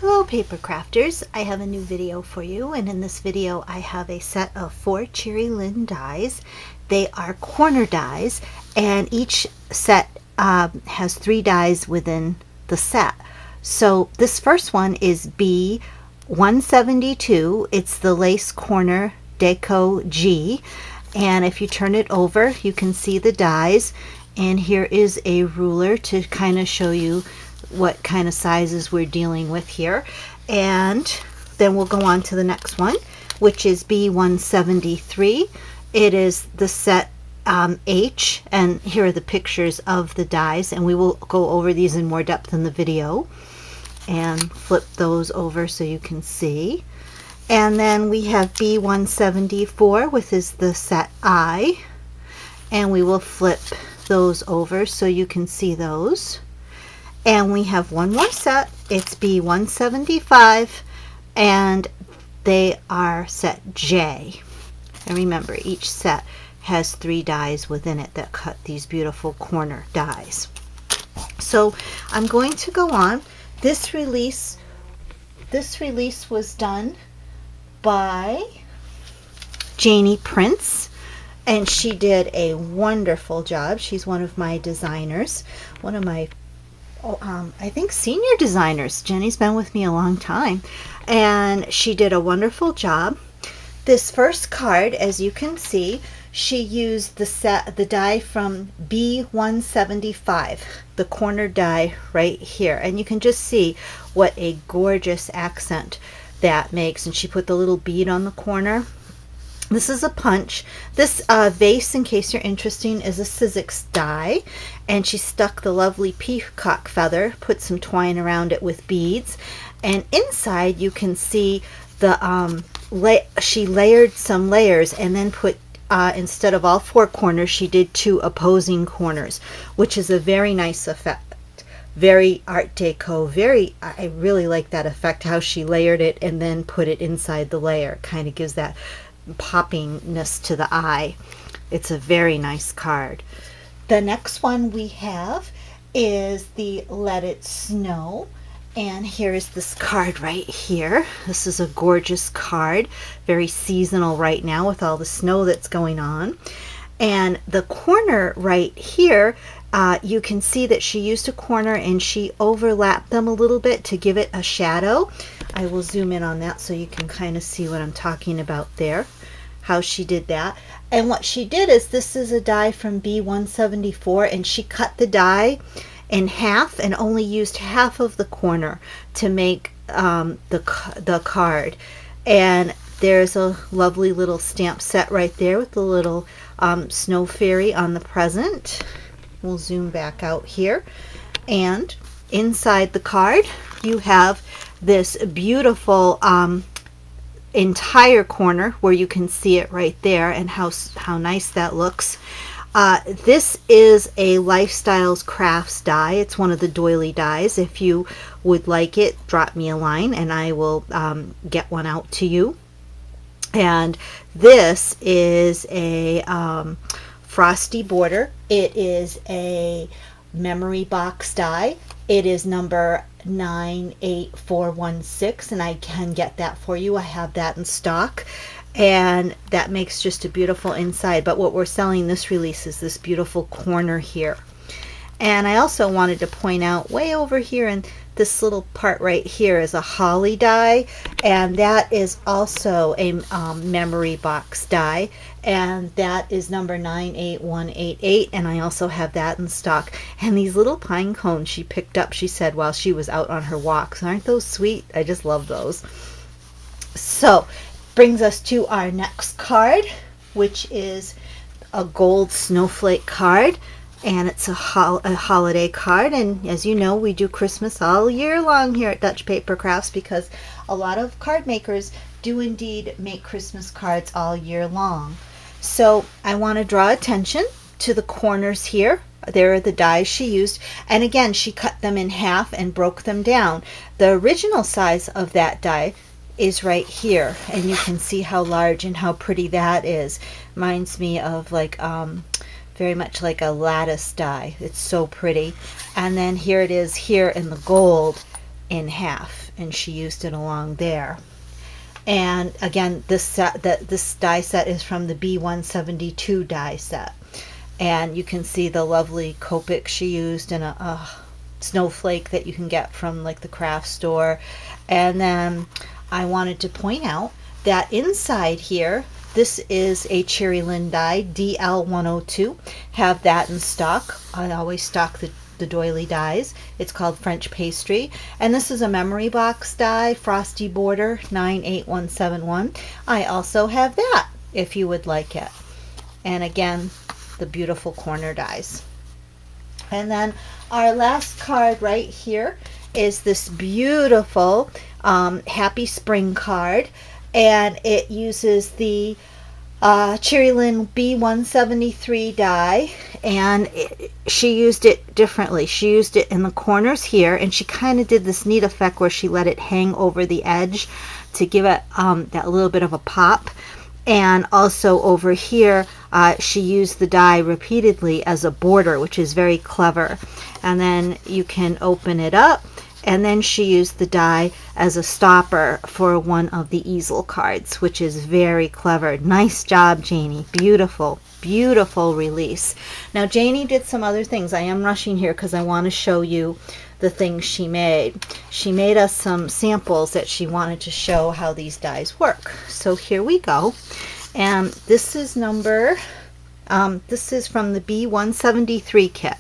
Hello paper crafters, I have a new video for you, and in this video I have a set of 4 Cheery Lynn dies. They are corner dies, and each set has 3 dies within the set. So this first one is B172. It's the lace corner Deco G, and if you turn it over you can see the dies, and here is a ruler to kind of show you what kind of sizes we're dealing with here. And then we'll go on to the next one, which is B173. It is the set H, and here are the pictures of the dies, and we will go over these in more depth in the video and flip those over so you can see. And then we have B174, which is the set I, and we will flip those over so you can see those. And we have one more set. It's B175, and they are set J. And remember, each set has 3 dies within it that cut these beautiful corner dies. So I'm going to go on. This release was done by Janie Prince, and she did a wonderful job. She's one of my designers, one of my I think senior designers. Jenny's been with me a long time, and she did a wonderful job. This first card, as you can see, she used the die from B175, the corner die right here, and you can just see what a gorgeous accent that makes. And she put the little bead on the corner. This is a punch. This vase, in case you're interested, is a Sizzix die, and she stuck the lovely peacock feather, put some twine around it with beads, and inside you can see the she layered some layers, and then put instead of all 4 corners, she did 2 opposing corners, which is a very nice effect. Very Art Deco. I really like that effect, how she layered it and then put it inside the layer. Kind of gives that poppingness to the eye. It's a very nice card. The next one we have is the Let It Snow, and here is this card right here. This is a gorgeous card, very seasonal right now with all the snow that's going on. And the corner right here, you can see that she used a corner and she overlapped them a little bit to give it a shadow. I will zoom in on that so you can kind of see what I'm talking about there, how she did that. And what she did is, this is a die from B174, and she cut the die in half and only used half of the corner to make the card. And there's a lovely little stamp set right there with the little snow fairy on the present. We'll zoom back out here, and inside the card you have this beautiful entire corner where you can see it right there, and how nice that looks. This is a Lifestyles Crafts die. It's one of the doily dies. If you would like it, drop me a line and I will get one out to you. And this is a frosty border. It is a memory box die. It is number 98416, and I can get that for you. I have that in stock, and that makes just a beautiful inside. But what we're selling this release is this beautiful corner here. And I also wanted to point out, way over here in this little part right here is a holly die, and that is also a memory box die, and that is number 98188, and I also have that in stock. And these little pine cones she picked up, she said, while she was out on her walks. Aren't those sweet? I just love those. So brings us to our next card, which is a gold snowflake card. And it's a holiday card, and as you know, we do Christmas all year long here at Dutch Paper Crafts, because a lot of card makers do indeed make Christmas cards all year long. So I want to draw attention to the corners here. There are the dies she used, and again, she cut them in half and broke them down. The original size of that die is right here, and you can see how large and how pretty that is. Reminds me of like very much like a lattice die. It's so pretty. And then here it is here in the gold. in half, and she used it along there. And again, this die set is from the B172 die set, and you can see the lovely Copic she used in a snowflake that you can get from like the craft store. And then I wanted to point out that inside here, this is a Cheery Lynn die, DL102. Have that in stock. I always stock the doily dies. It's called French Pastry. And this is a memory box die, Frosty Border 98171. I also have that if you would like it. And again, the beautiful corner dies. And then our last card right here is this beautiful Happy Spring card, and it uses the Cheery Lynn B173 die, and she used it differently. She used it in the corners here, and she kind of did this neat effect where she let it hang over the edge to give it that little bit of a pop. And also over here, she used the die repeatedly as a border, which is very clever. And then you can open it up, and then she used the die as a stopper for one of the easel cards, which is very clever. Nice job, Janie. Beautiful, beautiful release. Now, Janie did some other things. I am rushing here because I want to show you the things she made. She made us some samples that she wanted to show how these dies work. So here we go. And this is this is from the B173 kit.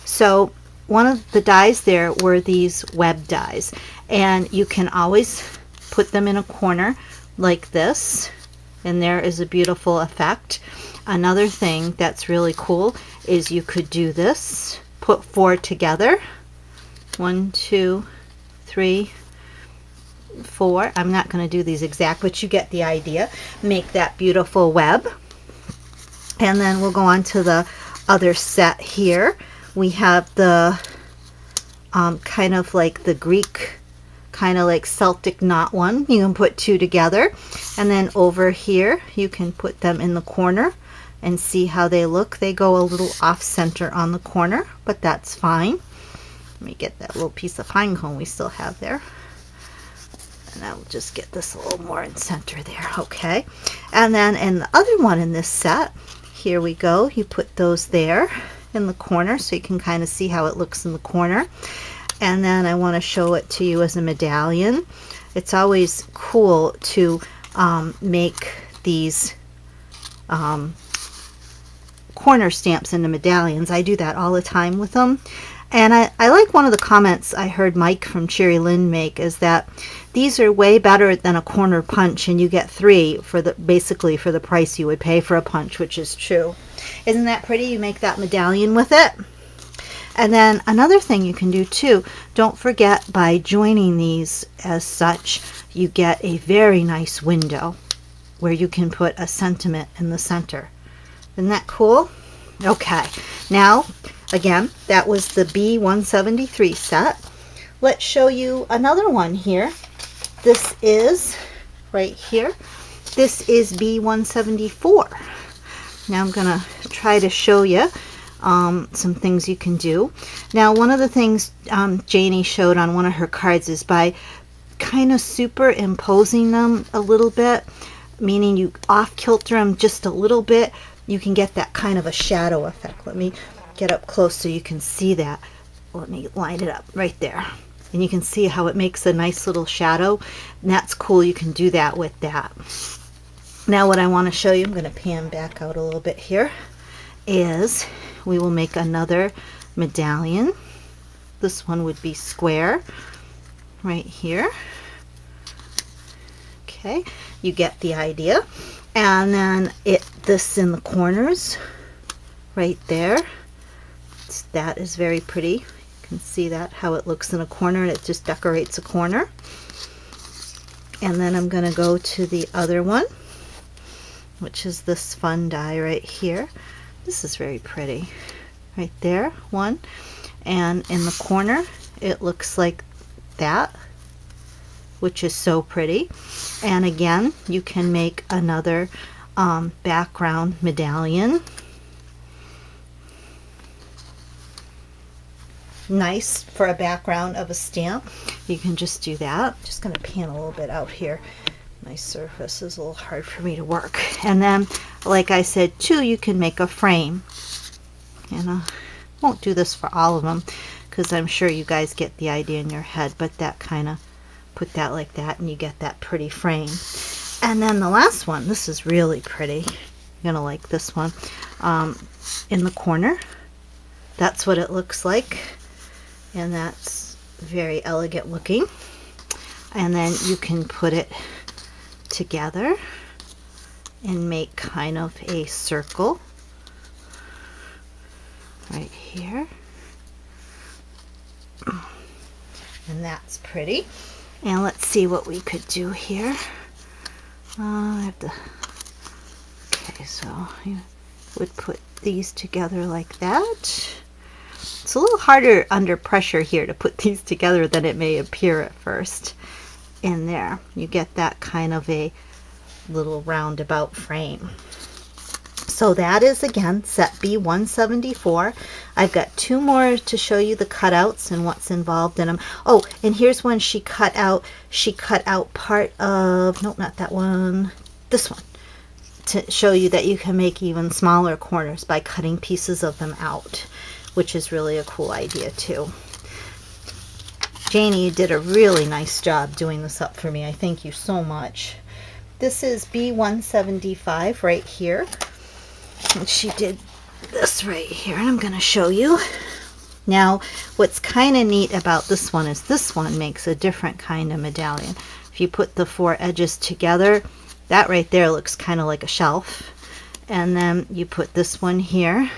So one of the dies there were these web dies, and you can always put them in a corner like this, and there is a beautiful effect. Another thing that's really cool is you could do this, put 4 together. 1, 2, 3, 4. I'm not going to do these exact, but you get the idea. Make that beautiful web. And then we'll go on to the other set here. We have the kind of like the Greek, kind of like Celtic knot one. You can put 2 together. And then over here, you can put them in the corner and see how they look. They go a little off center on the corner, but that's fine. Let me get that little piece of pine cone we still have there. And I'll just get this a little more in center there. Okay. And then in the other one in this set, here we go. You put those there in the corner so you can kind of see how it looks in the corner. And then I want to show it to you as a medallion. It's always cool to make these corner stamps into medallions. I do that all the time with them. And I like one of the comments I heard Mike from Cheery Lynn make is that these are way better than a corner punch, and you get 3 for basically for the price you would pay for a punch, which is true. Isn't that pretty? You make that medallion with it. And then another thing you can do too, don't forget by joining these as such, you get a very nice window where you can put a sentiment in the center. Isn't that cool? Okay, now again, that was the B173 set. Let's show you another one here. This is right here. This is B174. Now I'm going to try to show you some things you can do. Now, one of the things Janie showed on one of her cards is by kind of superimposing them a little bit, meaning you off-kilter them just a little bit, you can get that kind of a shadow effect. Let me get up close so you can see that. Let me line it up right there. And you can see how it makes a nice little shadow. And that's cool. You can do that with that. Now what I want to show you, I'm going to pan back out a little bit here, is we will make another medallion. This one would be square right here. Okay, you get the idea. And then this in the corners right there. That is very pretty. You can see that, how it looks in a corner, and it just decorates a corner. And then I'm going to go to the other one, which is this fun die right here. This is very pretty. Right there, one. And in the corner, it looks like that, which is so pretty. And again, you can make another background medallion. nice for a background of a stamp. You can just do that. Just going to pan a little bit out here. My surface is a little hard for me to work. And then, like I said too, you can make a frame. And I won't do this for all of them because I'm sure you guys get the idea in your head, but that kind of, put that like that and you get that pretty frame. And then the last one, this is really pretty. You're gonna like this one. In the corner, that's what it looks like, and that's very elegant looking. And then you can put it together and make kind of a circle right here, and that's pretty. And let's see what we could do here. I have to, okay, so you would put these together like that. It's a little harder under pressure here to put these together than it may appear at first. In there, you get that kind of a little roundabout frame. So that is, again, set B174. I've got two more to show you the cutouts and what's involved in them. Oh, and here's one she cut out part of, no, not that one, this one, to show you that you can make even smaller corners by cutting pieces of them out, which is really a cool idea too. Janie, you did a really nice job doing this up for me. I thank you so much. This is B175 right here. And she did this right here, and I'm going to show you. Now, what's kind of neat about this one is this one makes a different kind of medallion. If you put the four edges together, that right there looks kind of like a shelf. And then you put this one here,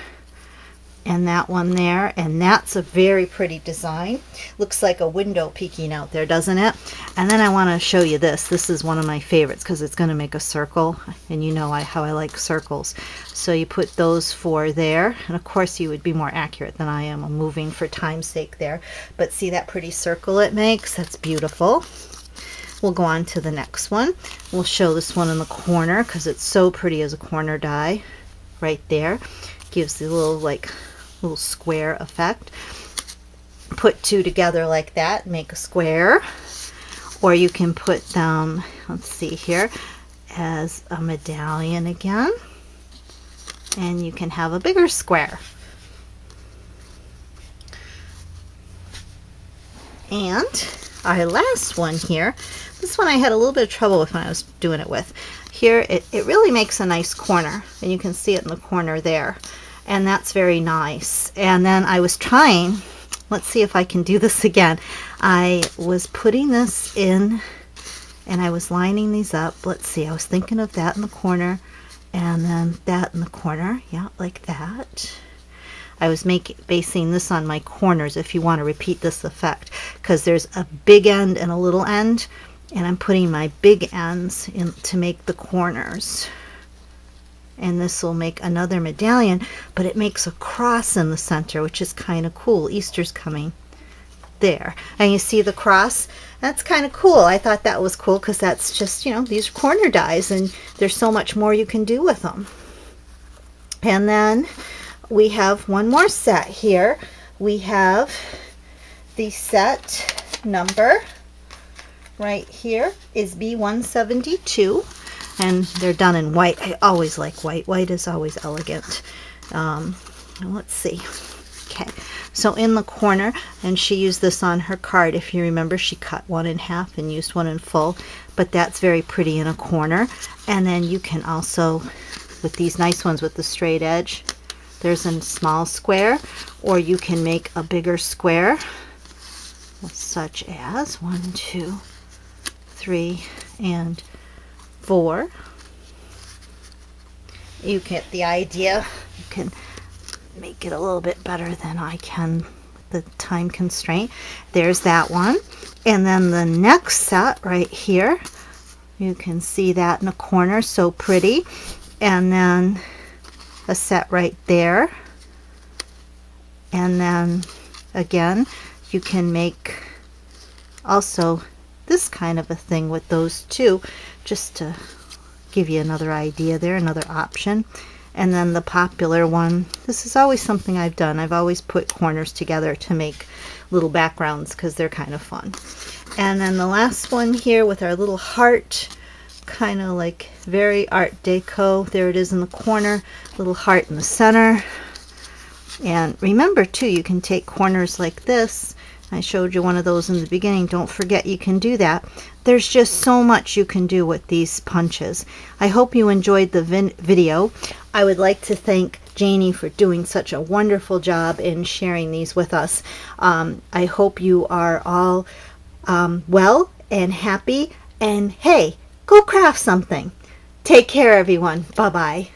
and that one there, and that's a very pretty design. Looks like a window peeking out there, doesn't it? And then I want to show you this. This is one of my favorites because it's going to make a circle, and you know how I like circles. So you put those four there, and of course you would be more accurate than I am. I'm moving for time's sake there, but see that pretty circle it makes? That's beautiful. We'll go on to the next one. We'll show this one in the corner because it's so pretty as a corner die right there. Gives the little square effect. Put two together like that, make a square. Or you can put them, let's see here, as a medallion again. And you can have a bigger square. And our last one here, this one I had a little bit of trouble with when I was doing it with. Here, it really makes a nice corner, and you can see it in the corner there. And that's very nice. And then I was trying, let's see if I can do this again. I was putting this in, and I was lining these up. Let's see, I was thinking of that in the corner, and then that in the corner. Yeah, like that. I was basing this on my corners if you want to repeat this effect, because there's a big end and a little end, and I'm putting my big ends in to make the corners. And this will make another medallion, but it makes a cross in the center, which is kind of cool. Easter's coming there, and you see the cross. That's kind of cool. I thought that was cool because that's just, you know, these are corner dies, and there's so much more you can do with them. And then we have one more set here. We have the set number right here is B172. And they're done in white. I always like white. White is always elegant. Let's see. Okay, so in the corner, and she used this on her card. If you remember, she cut one in half and used one in full. But that's very pretty in a corner. And then you can also, with these nice ones with the straight edge, there's a small square, or you can make a bigger square, such as 1, 2, 3, and 4. You get the idea. You can make it a little bit better than I can with the time constraint. There's that one. And then the next set right here, you can see that in a corner, so pretty. And then a set right there. And then again, you can make also this kind of a thing with those two, just to give you another idea there, another option. And then the popular one, this is always something I've done. I've always put corners together to make little backgrounds because they're kind of fun. And then the last one here with our little heart, kind of like very Art Deco. There it is in the corner, little heart in the center. And remember too, you can take corners like this. I showed you one of those in the beginning. Don't forget you can do that. There's just so much you can do with these punches. I hope you enjoyed the video. I would like to thank Janie for doing such a wonderful job in sharing these with us. I hope you are all well and happy, and hey, go craft something. Take care, everyone. Bye-bye.